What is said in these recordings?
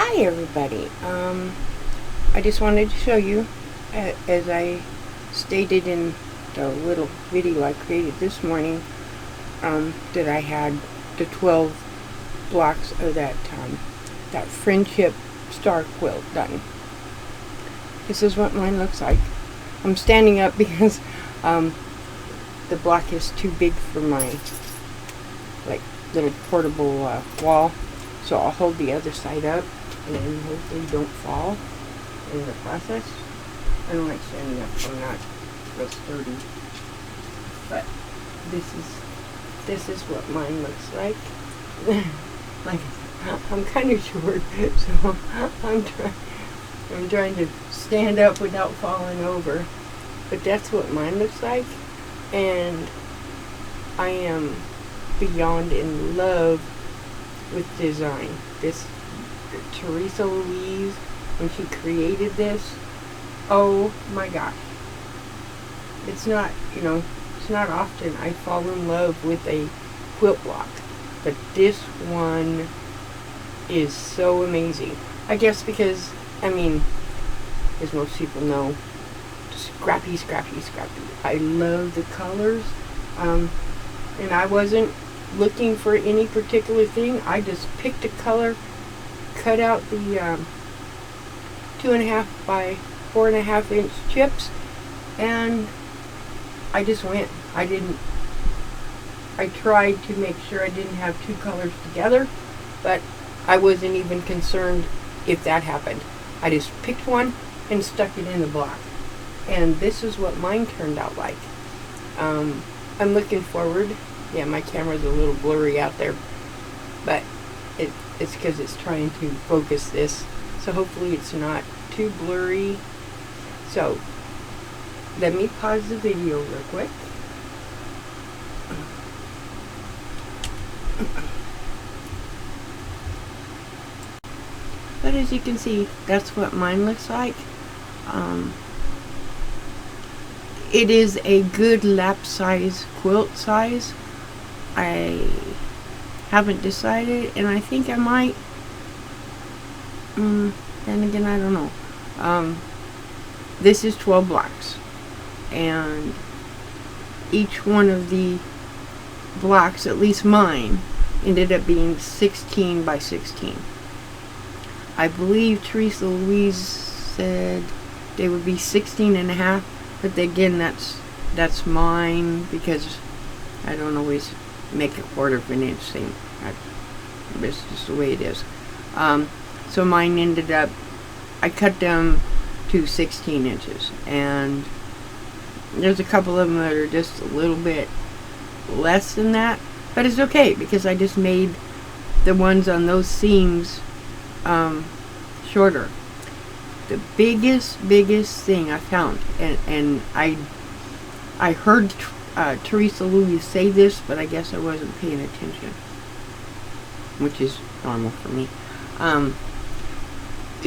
Hi everybody. I just wanted to show you, as I stated in the little video I created this morning, that I had the 12 blocks of that friendship star quilt done. This is what mine looks like. I'm standing up because the block is too big for my little portable wall, so I'll hold the other side up and hopefully don't fall in the process. I don't like standing up, I'm not real sturdy, but this is what mine looks like. Like, I'm kind of short, so I'm trying to stand up without falling over, but that's what mine looks like, and I am beyond in love with design. This TeresaLouise, when she created this, oh my gosh, it's not often I fall in love with a quilt block, but this one is so amazing. I guess because, as most people know, scrappy. I love the colors, and I wasn't looking for any particular thing. I just picked a color, cut out the 2.5 by 4.5 inch chips, and I just went. I tried to make sure I didn't have two colors together, but I wasn't even concerned if that happened. I just picked one and stuck it in the block, and this is what mine turned out like. I'm looking forward. Yeah, my camera's a little blurry out there, but it's because it's trying to focus this, so hopefully it's not too blurry. So let me pause the video real quick. But as you can see, that's what mine looks like. It is a good lap size quilt size. I haven't decided, and I think I might. Then again, I don't know. This is 12 blocks, and each one of the blocks, at least mine, ended up being 16 by 16. I believe TeresaLouise said they would be 16.5, but again, that's mine because I don't always make a 1/4 of an inch thing. It's just the way it is. So mine ended up, I cut them to 16 inches, and there's a couple of them that are just a little bit less than that, but it's okay because I just made the ones on those seams shorter. The biggest thing I found, and I heard TeresaLouise say this, but I guess I wasn't paying attention, which is normal for me.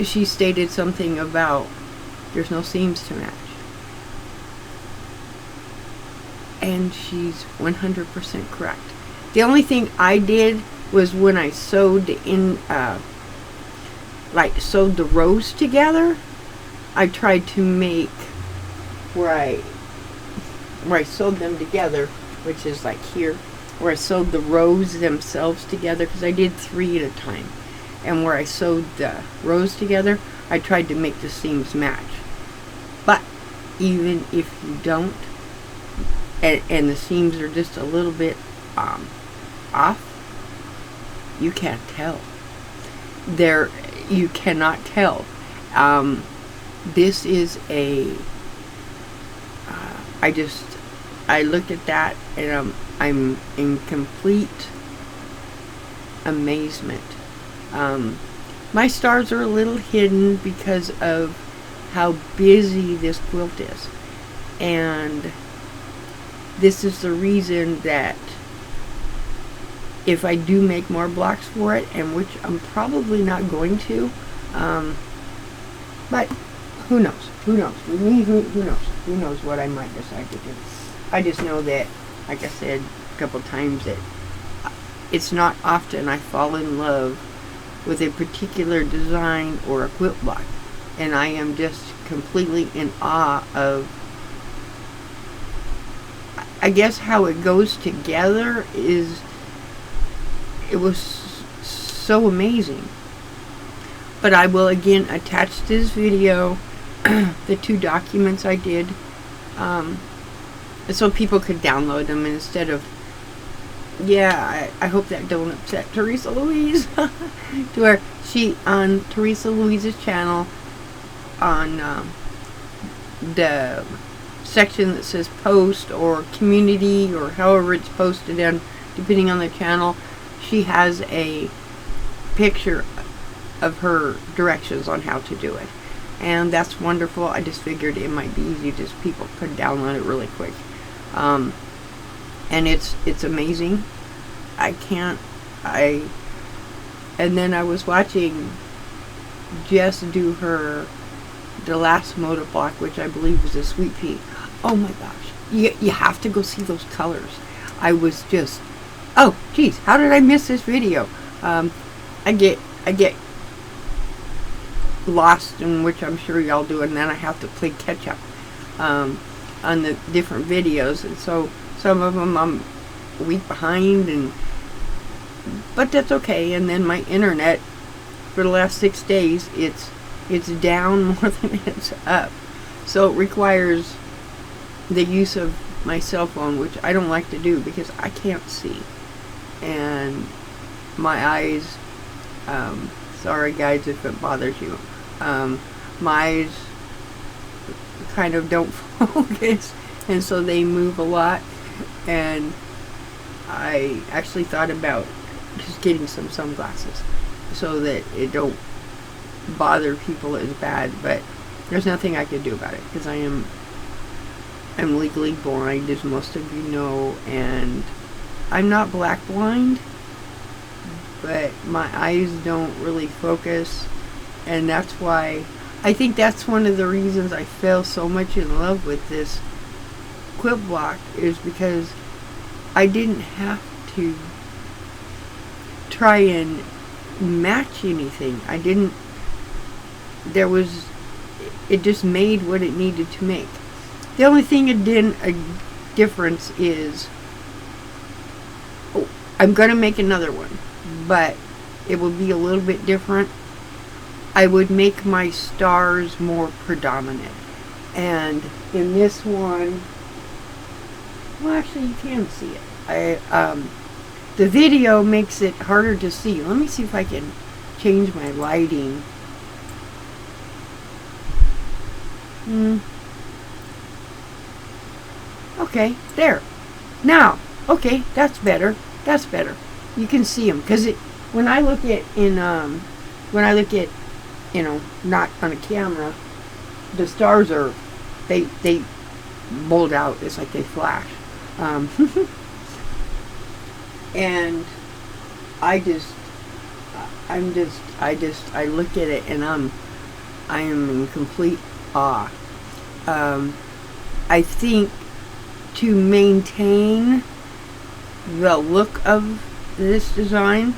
She stated something about there's no seams to match, and she's 100% correct. The only thing I did was when I sewed in, sewed the rows together, I tried to make where I sewed them together, which is like here, where I sewed the rows themselves together, because I did 3 at a time, and where I sewed the rows together, I tried to make the seams match. But even if you don't, and the seams are just a little bit off, you can't tell. You cannot tell. This is a I looked at that and I'm in complete amazement. My stars are a little hidden because of how busy this quilt is, and this is the reason that if I do make more blocks for it, and which I'm probably not going to, but who knows? Who knows? With me, who knows? Who knows what I might decide to do? I just know that, like I said a couple times, that it's not often I fall in love with a particular design or a quilt block. And I am just completely in awe of, I guess, how it goes together. It was so amazing. But I will again attach to this video the 2 documents I did, so people could download them instead of, yeah, I hope that don't upset TeresaLouise to where she, on TeresaLouise's channel, on the section that says post or community or however it's posted in, depending on the channel, she has a picture of her directions on how to do it, and that's wonderful. I just figured it might be easy, just people could download it really quick, and it's amazing. And then I was watching Jess do the last motor block, which I believe was a sweet pea. Oh my gosh, you have to go see those colors. I was just, oh geez, how did I miss this video? I get lost, in which I'm sure y'all do, and then I have to play catch up on the different videos, and so some of them I'm a week behind, but that's okay. And then my internet for the last 6 days, it's down more than it's up, so it requires the use of my cell phone, which I don't like to do because I can't see, and my eyes, sorry guys if it bothers you, my eyes kind of don't focus, and so they move a lot, and I actually thought about just getting some sunglasses so that it don't bother people as bad, but there's nothing I can do about it because I'm legally blind, as most of you know, and I'm not black blind, but my eyes don't really focus, and that's why I think that's one of the reasons I fell so much in love with this quilt block, is because I didn't have to try and match anything. It just made what it needed to make. The only thing it did a difference is, I'm going to make another one, but it will be a little bit different. I would make my stars more predominant. And in this one, well, actually you can see it. The video makes it harder to see. Let me see if I can change my lighting. Okay, there. Now, okay, that's better. That's better. You can see them, because when I look at not on a camera, the stars are, they bold out. It's like they flash. And I look at it and I am in complete awe. I think to maintain the look of this design,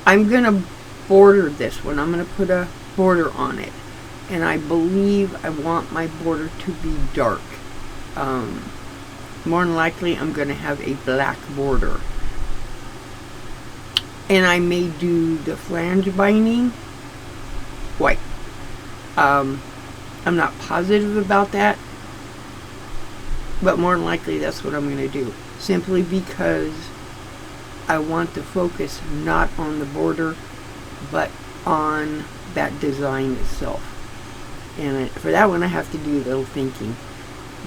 I'm gonna border this one. I'm gonna put a border on it, and I believe I want my border to be dark. More than likely I'm gonna have a black border, and I may do the flange binding white. I'm not positive about that, but more than likely that's what I'm going to do, simply because I want the focus not on the border but on that design itself. And for that one I have to do a little thinking,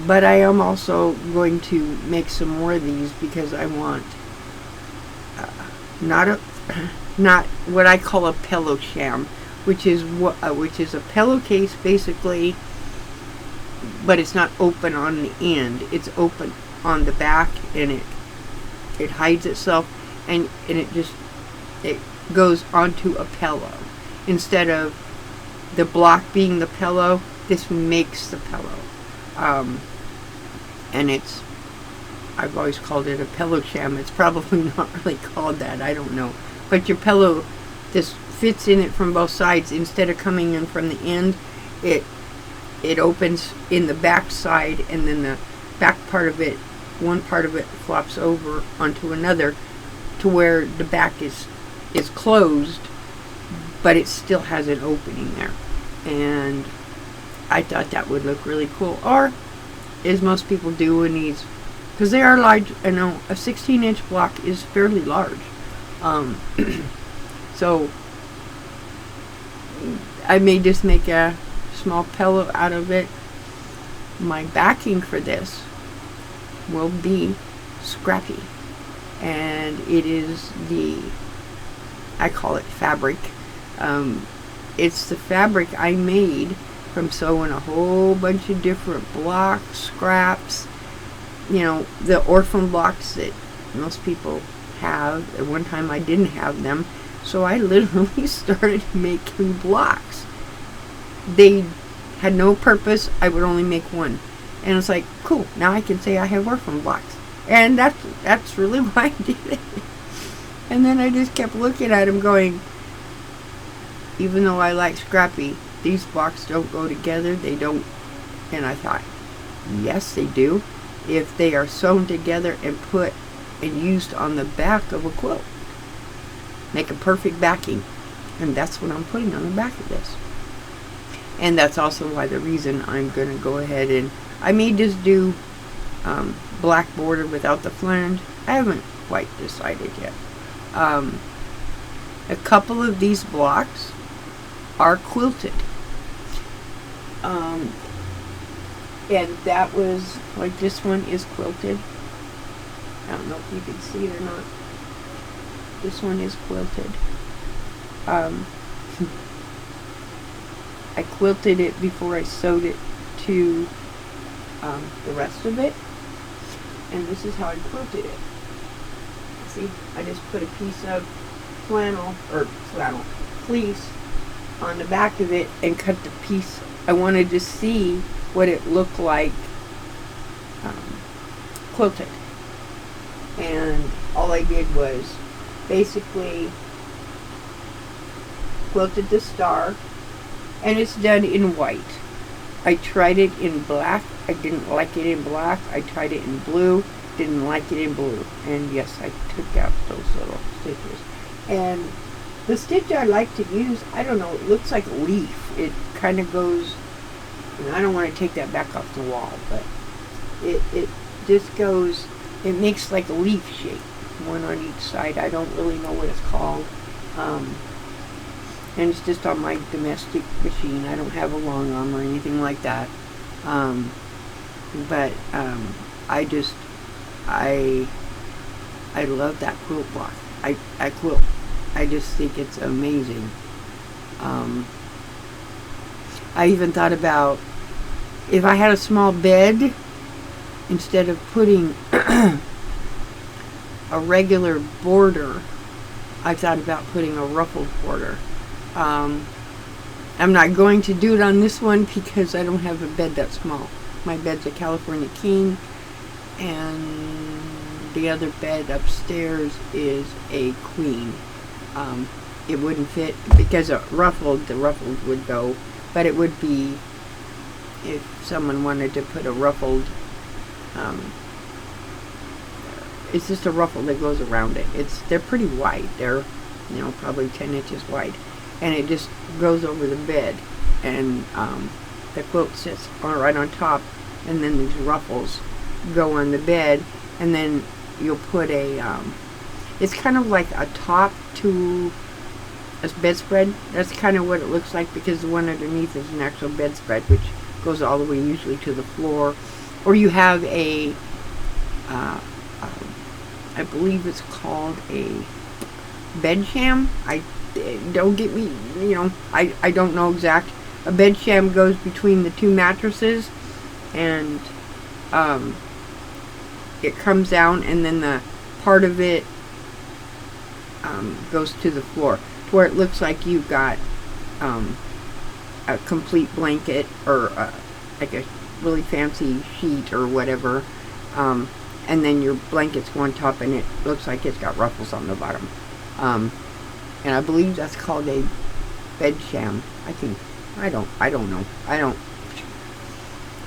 but I am also going to make some more of these because I want not what I call a pillow sham, which is a pillowcase basically, but it's not open on the end. It's open on the back, and it hides itself, and it goes onto a pillow instead of the block being the pillow. This makes the pillow, and I've always called it a pillow sham. It's probably not really called that, I don't know, but your pillow just fits in it from both sides. Instead of coming in from the end, it opens in the back side, and then the back part of it, one part of it flops over onto another, to where the back is closed, but it still has an opening there. And I thought that would look really cool. Or, as most people do in these, because they are large. I know a 16-inch block is fairly large. So I may just make a small pillow out of it. My backing for this will be scrappy, and it is I call it fabric. It's the fabric I made from sewing a whole bunch of different blocks, scraps, the orphan blocks that most people have. At one time I didn't have them, so I literally started making blocks. They had no purpose. I would only make one, and it's like, cool, now I can say I have orphan blocks. And that's really why I did it. And then I just kept looking at them going, even though I like scrappy, these blocks don't go together. They don't. And I thought, yes, they do, if they are sewn together and put and used on the back of a quilt. Make a perfect backing. And that's what I'm putting on the back of this. And that's also why the reason I'm going to go ahead and I may just do black border without the flange. I haven't quite decided yet. A couple of these blocks are quilted. And that was, like, this one is quilted. I don't know if you can see it or not. This one is quilted. I quilted it before I sewed it to the rest of it. And this is how I quilted it. See, I just put a piece of fleece on the back of it and cut the piece. I wanted to see what it looked like quilted. And all I did was basically quilted the star, and it's done in white. I tried it in black. I didn't like it in black. I tried it in blue. Didn't like it in blue. And yes, I took out those little stitches. And the stitch I like to use, I don't know, it looks like a leaf. It kind of goes, and I don't want to take that back off the wall, but it just goes, it makes like a leaf shape, one on each side. I don't really know what it's called. And it's just on my domestic machine. I don't have a long arm or anything like that. But I love that quilt block. I quilt. I just think it's amazing. I even thought about if I had a small bed, instead of putting a regular border, I thought about putting a ruffled border. I'm not going to do it on this one because I don't have a bed that small. My bed's a California king, and the other bed upstairs is a queen. It wouldn't fit because the ruffled would go, but it would be if someone wanted to put a ruffled, it's just a ruffle that goes around it. They're pretty wide. They're, probably 10 inches wide, and it just goes over the bed, and the quilt sits right on top, and then these ruffles go on the bed, and then you'll put it's kind of like a top to a bedspread. That's kind of what it looks like, because the one underneath is an actual bedspread, which goes all the way usually to the floor. Or you have I believe it's called a bed sham. Don't get me, I don't know exact. A bed sham goes between the two mattresses, and it comes down, and then the part of it goes to the floor, to where it looks like you've got a complete blanket, or like a really fancy sheet or whatever, and then your blankets go on top, and it looks like it's got ruffles on the bottom. and I believe that's called a bed sham. I think. I don't know. I don't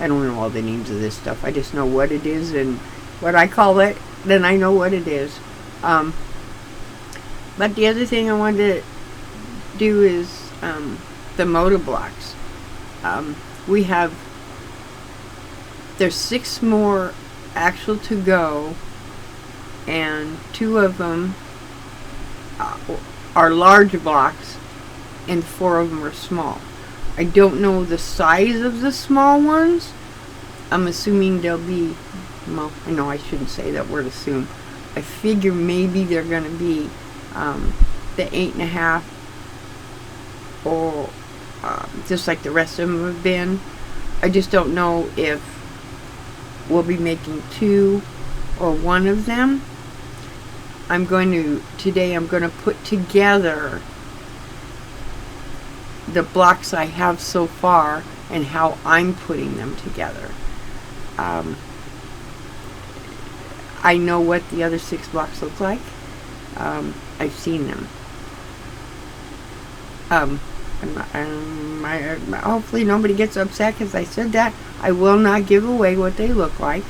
know all the names of this stuff. I just know what it is and what I call it. Then I know what it is. But the other thing I wanted to do is the motor blocks. We have, there's 6 more actual to go, and 2 of them are large blocks and 4 of them are small. I don't know the size of the small ones. I'm assuming they'll be, well, I know I shouldn't say that word assume. I figure maybe they're going to be the 8.5, or just like the rest of them have been. I just don't know if we'll be making 2 or 1 of them. Today I'm going to put together the blocks I have so far and how I'm putting them together. I know what the other 6 blocks look like. I've seen them. Hopefully nobody gets upset because I said that. I will not give away what they look like,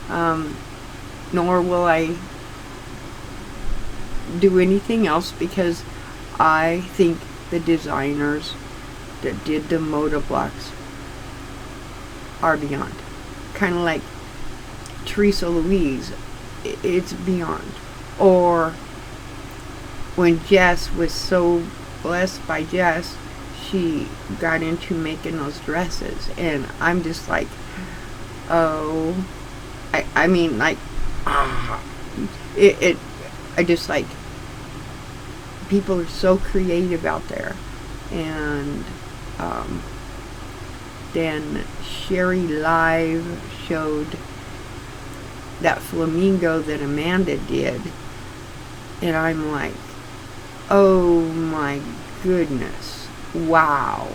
nor will I do anything else, because I think the designers that did the motor blocks are beyond. Kind of like TeresaLouise, it's beyond. Or when Jess was so blessed by Jess, she got into making those dresses, and I'm just like, oh, I mean, like, I just like, people are so creative out there. And then Sherry Live showed that flamingo that Amanda did, and I'm like, oh my goodness, wow.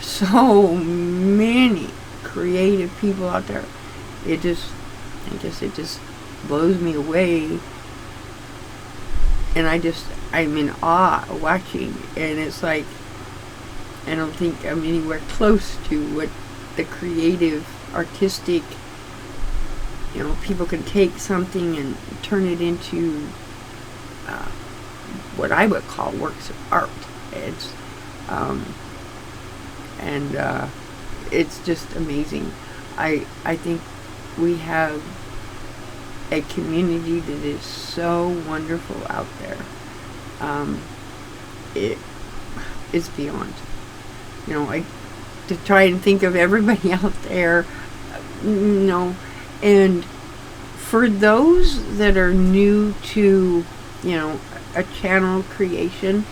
So many creative people out there. I guess it just blows me away, and I'm in awe watching, and it's like, I don't think I'm anywhere close to what the creative, artistic, people can take something and turn it into what I would call works of art. It's it's just amazing. I think we have a community that is so wonderful out there. It's beyond. To try and think of everybody out there, and for those that are new to, a channel creation,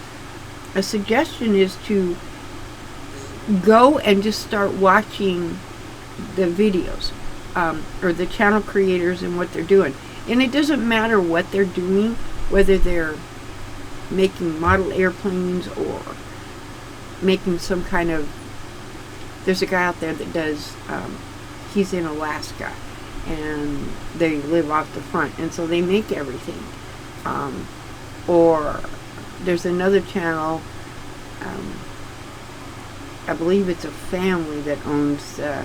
a suggestion is to go and just start watching the videos, or the channel creators and what they're doing. And it doesn't matter what they're doing, whether they're making model airplanes or making some kind of, there's a guy out there that does, he's in Alaska, and they live off the front, and so they make everything. Or there's another channel, I believe it's a family that owns the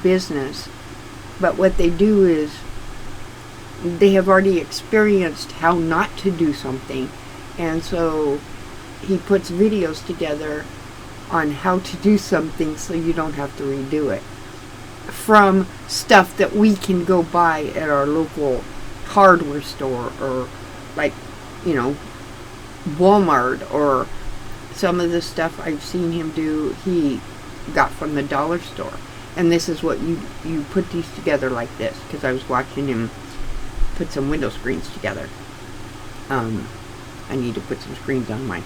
business, but what they do is they have already experienced how not to do something, and so he puts videos together on how to do something so you don't have to redo it, from stuff that we can go buy at our local hardware store, or like, Walmart, or some of the stuff I've seen him do, he got from the dollar store. And this is what you put these together like this, because I was watching him put some window screens together. I need to put some screens on my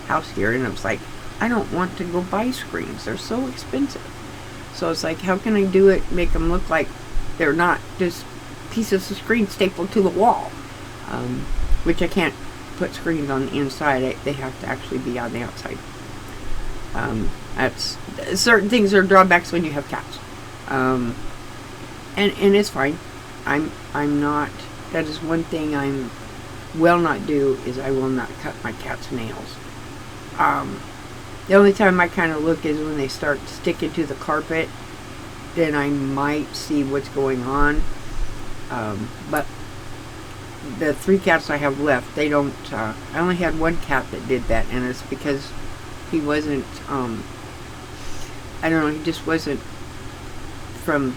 house here, and I was like, I don't want to go buy screens, they're so expensive. So it's like, how can I do it, make them look like they're not just pieces of screen stapled to the wall, which I can't put screens on the inside, they have to actually be on the outside. That's certain things are drawbacks when you have cats, and it's fine. I'm not That is one thing I will not do, is I will not cut my cat's nails. The only time I kind of look is when they start sticking to the carpet. Then I might see what's going on. But the 3 cats I have left, they don't, I only had one cat that did that, and it's because he wasn't, I don't know, he just wasn't I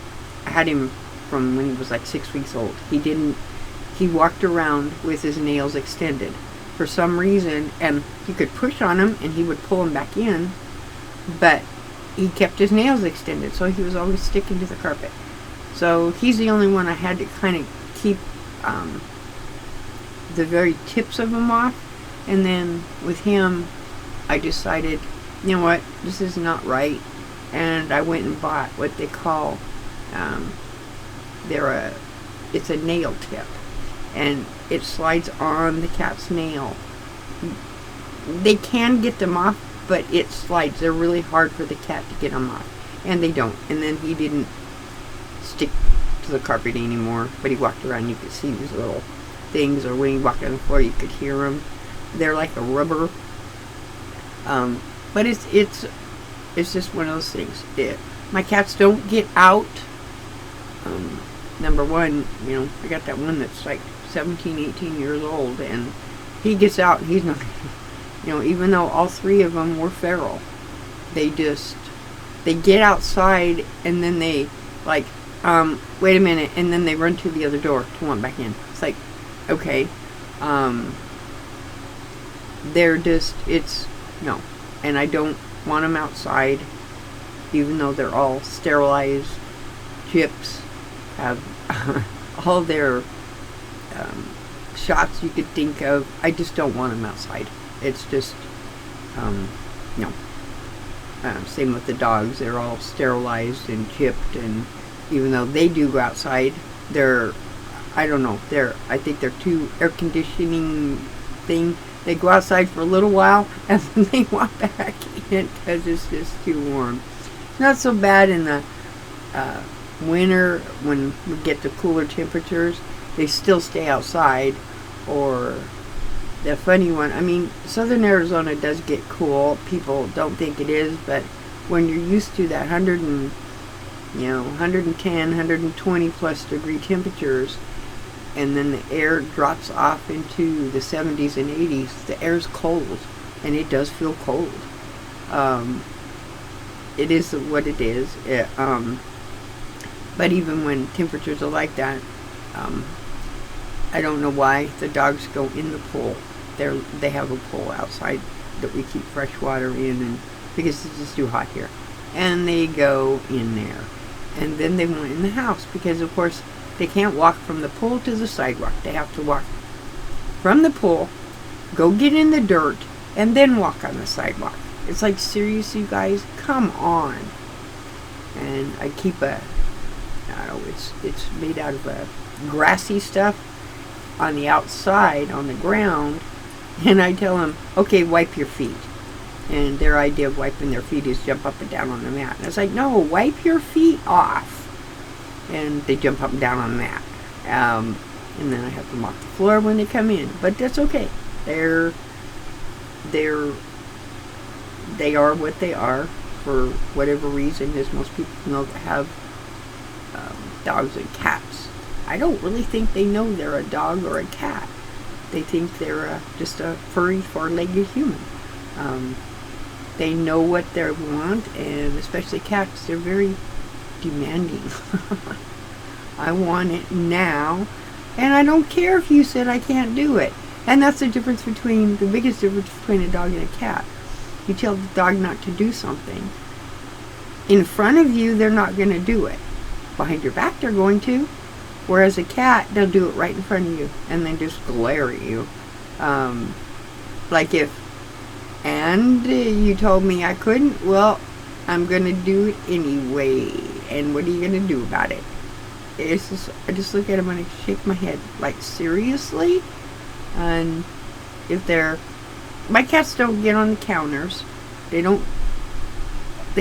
had him from when he was like 6 weeks old. He walked around with his nails extended for some reason, and you could push on him and he would pull them back in, but he kept his nails extended, so he was always sticking to the carpet. So he's the only one I had to kind of keep the very tips of them off. And then with him, I decided, you know what, this is not right, and I went and bought what they call it's a nail tip, and it slides on the cat's nail. They can get them off, but it slides. They're really hard for the cat to get them off, and they don't. And then he didn't stick to the carpet anymore, but he walked around, you could see these little things, or when he walked on the floor you could hear them. They're like a rubber, but it's just one of those things. My cats don't get out. Number one, you know, I got that one that's like 17, 18 years old, and he gets out, and he's not, you know, even though all 3 of them were feral, they get outside, and then they like, wait a minute, and then they run to the other door to want back in. It's like, okay, they're just, no, and I don't want them outside, even though they're all sterilized, chips, have all their shots you could think of. I just don't want them outside. It's just, no. Same with the dogs. They're all sterilized and chipped, and even though they do go outside, I don't know, I think they're too air conditioning thing. They go outside for a little while, and then they walk back in because it's just too warm. Not so bad in the winter when we get the cooler temperatures. They still stay outside. Or the funny one, I mean, southern Arizona does get cool. People don't think it is, but when you're used to that 110, 120 plus degree temperatures, and then the air drops off into the 70s and 80s, the air's cold, and it does feel cold. It is what it is. But even when temperatures are like that, I don't know why the dogs go in the pool. They have a pool outside that we keep fresh water in, and because it's just too hot here. And they go in there. And then they want in the house, because of course they can't walk from the pool to the sidewalk. They have to walk from the pool, go get in the dirt, and then walk on the sidewalk. It's like, seriously, you guys, come on. And I keep I don't know, it's made out of a grassy stuff on the outside, on the ground, and I tell them, okay, wipe your feet. And their idea of wiping their feet is jump up and down on the mat. And it's like, no, wipe your feet off. And they jump up and down on the mat. And then I have to mop the floor when they come in. But that's okay. They are what they are for whatever reason, as most people know that have dogs and cats. I don't really think they know they're a dog or a cat. They think they're just a furry, four-legged human. They know what they want, and especially cats, they're very demanding. I want it now, and I don't care if you said I can't do it. And that's the biggest difference between a dog and a cat. You tell the dog not to do something. In front of you, they're not going to do it. Behind your back, they're going to. Whereas a cat, they'll do it right in front of you, and then just glare at you. Like and you told me I couldn't, well, I'm going to do it anyway. And what are you going to do about it? I just look at them and I shake my head. Like, seriously? And if my cats don't get on the counters. They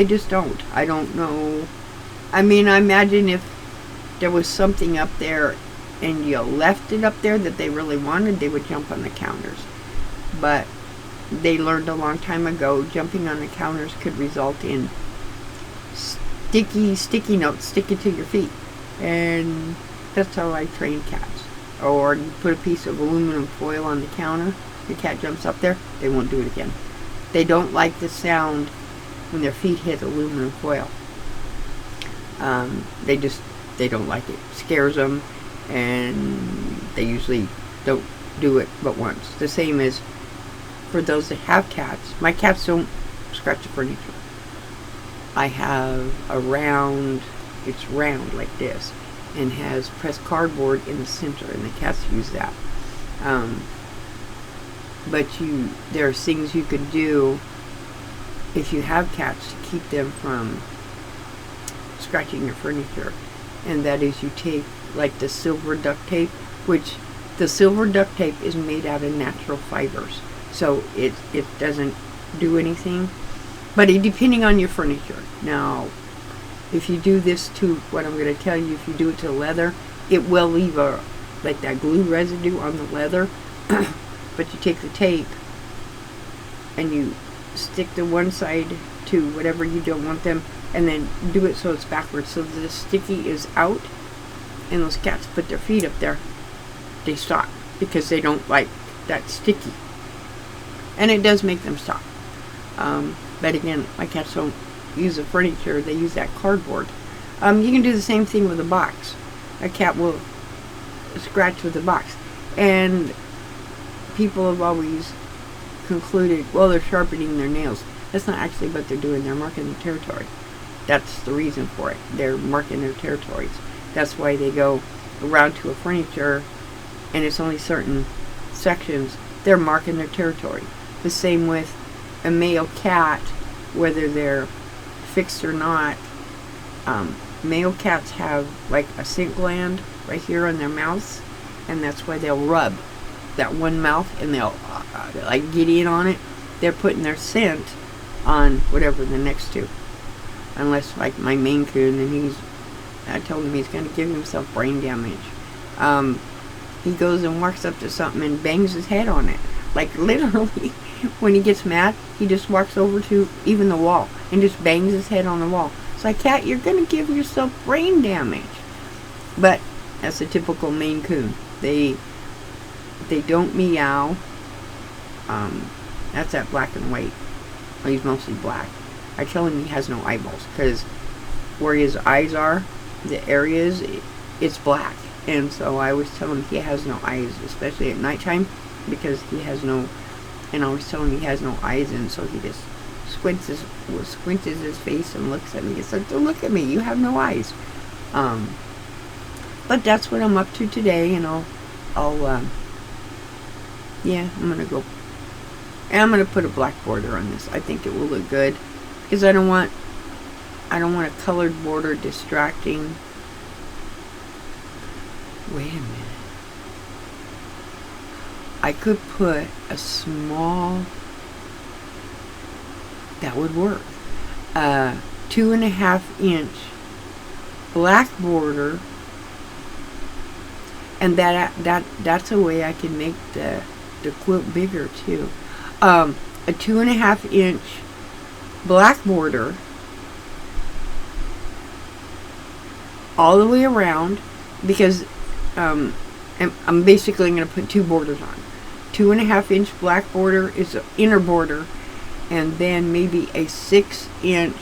just don't. I don't know. I mean, I imagine if there was something up there and you left it up there that they really wanted, they would jump on the counters. But they learned a long time ago jumping on the counters could result in sticky notes sticking to your feet. And that's how I train cats. Or you put a piece of aluminum foil on the counter, the cat jumps up there, they won't do it again. They don't like the sound when their feet hit aluminum foil. They don't like it. It scares them, and they usually don't do it but once. The same as for those that have cats. My cats don't scratch the furniture. I have a round, it's round like this, and has pressed cardboard in the center, and the cats use that. But there are things you can do if you have cats to keep them from scratching your furniture, and that is you take like the silver duct tape, which the silver duct tape is made out of natural fibers, so it doesn't do anything. But depending on your furniture. Now, if you do this to what I'm going to tell you, if you do it to leather, it will leave like that glue residue on the leather. But you take the tape and you stick the one side to whatever you don't want them, and then do it so it's backwards, so the sticky is out, and those cats put their feet up there, they stop because they don't like that sticky, and it does make them stop. But again, my cats don't use the furniture, they use that cardboard. You can do the same thing with a box. A cat will scratch with a box, and people have always concluded, well, they're sharpening their nails. That's not actually what they're doing. They're marking their territory. That's the reason for it. They're marking their territories. That's why they go around to a furniture and it's only certain sections. They're marking their territory. The same with a male cat, whether they're fixed or not. Male cats have like a scent gland right here on their mouths, and that's why they'll rub that one mouth, and they'll like get in on it. They're putting their scent on whatever the next two. Unless like my Maine Coon, and I told him he's going to give himself brain damage. He goes and walks up to something and bangs his head on it. Like literally, when he gets mad, he just walks over to even the wall and just bangs his head on the wall. It's like, cat, you're going to give yourself brain damage. But that's a typical Maine Coon. They don't meow. That's that black and white. Well, he's mostly black. I tell him he has no eyeballs, because where his eyes are, the areas, it's black. And so I always tell him he has no eyes, especially at nighttime, because he has no, and I always tell him he has no eyes, and so he just squints his face and looks at me. It's like, don't look at me, you have no eyes. But that's what I'm up to today, and yeah, I'm gonna go, and I'm gonna put a black border on this. I think it will look good, because I don't want a colored border distracting. Wait a minute. I could put a small, that would work, 2.5 inch black border, and that's a way I can make the quilt bigger too. A 2.5 inch black border all the way around, because I'm basically going to put two borders on. 2.5 inch black border is the inner border, and then maybe a 6 inch,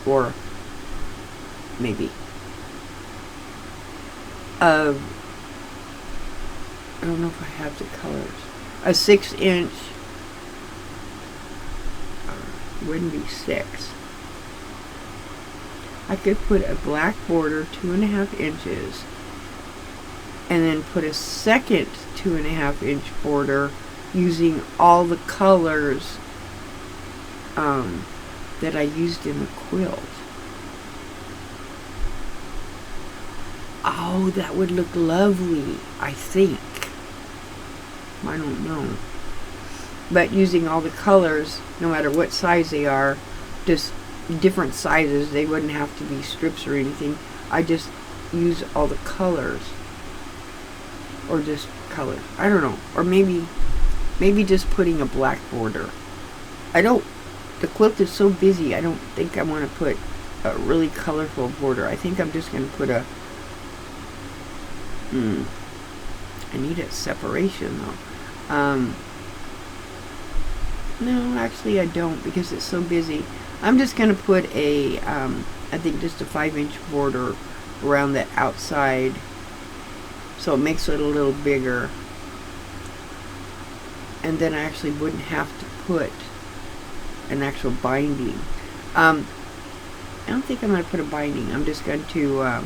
or maybe I don't know if I have the colors, a 6 inch, wouldn't be 6. I could put a black border 2.5 inches, and then put a second 2.5 inch border using all the colors that I used in the quilt. Oh, that would look lovely, I think. I don't know. But using all the colors, no matter what size they are, just different sizes, they wouldn't have to be strips or anything. I just use all the colors or just color. I don't know. Or maybe just putting a black border. The quilt is so busy, I don't think I want to put a really colorful border. I think I'm just going to put a, I need a separation though. No, actually I don't, because it's so busy. I'm just going to put a, I think just a 5-inch border around the outside, so it makes it a little bigger. And then I actually wouldn't have to put an actual binding. I don't think I'm going to put a binding. I'm just going to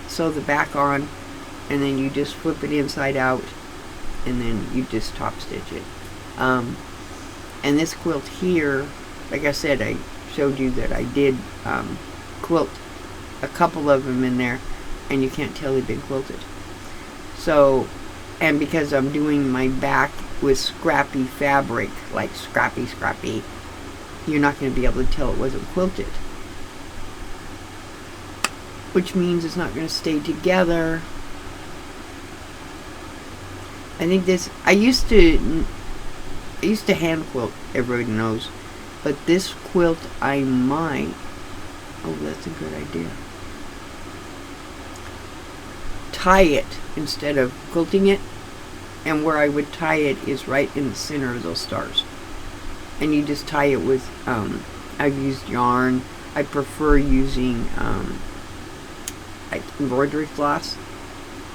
sew the back on, and then you just flip it inside out, and then you just top stitch it. And this quilt here, like I said, I showed you that I did quilt a couple of them in there, and you can't tell they've been quilted. So, and because I'm doing my back with scrappy fabric, like scrappy, you're not going to be able to tell it wasn't quilted. Which means it's not going to stay together. I think this, I used to hand quilt, everybody knows, but this quilt I might, oh, that's a good idea, tie it instead of quilting it, and where I would tie it is right in the center of those stars. And you just tie it with, I've used yarn. I prefer using like embroidery floss,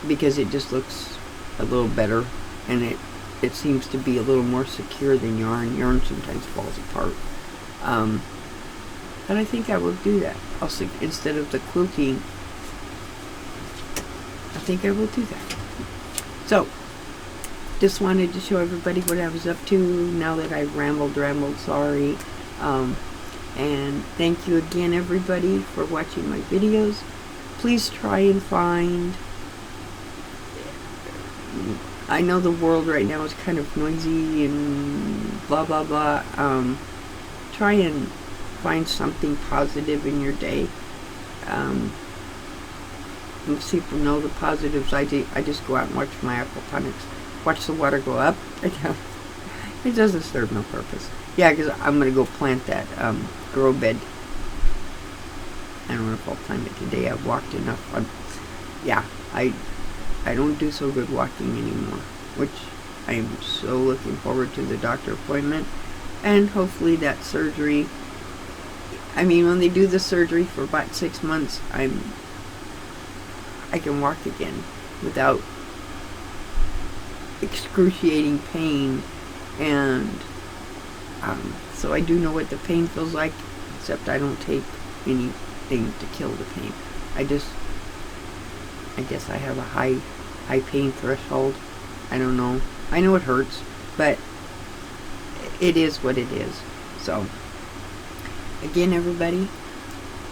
because it just looks a little better, and it seems to be a little more secure than yarn. Yarn sometimes falls apart. But I think I will do that. Instead of the quilting, I think I will do that. So, just wanted to show everybody what I was up to now that I've rambled, sorry. And thank you again, everybody, for watching my videos. Please try and find, I know the world right now is kind of noisy and blah blah blah. Try and find something positive in your day. Most people know the positives. I just go out and watch my aquaponics, watch the water go up. It doesn't serve no purpose. Yeah, because I'm going to go plant that grow bed. I don't know if I'll plant it today. I've walked enough. Yeah, I don't do so good walking anymore, which I am so looking forward to the doctor appointment, and hopefully that surgery. I mean, when they do the surgery for about 6 months, I can walk again without excruciating pain, and so I do know what the pain feels like, except I don't take anything to kill the pain. I guess I have a high pain threshold. I don't know. I know it hurts, but it is what it is. So, again, everybody,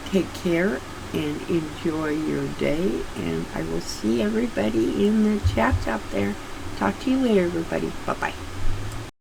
take care and enjoy your day, and I will see everybody in the chats out there. Talk to you later, everybody. Bye-bye.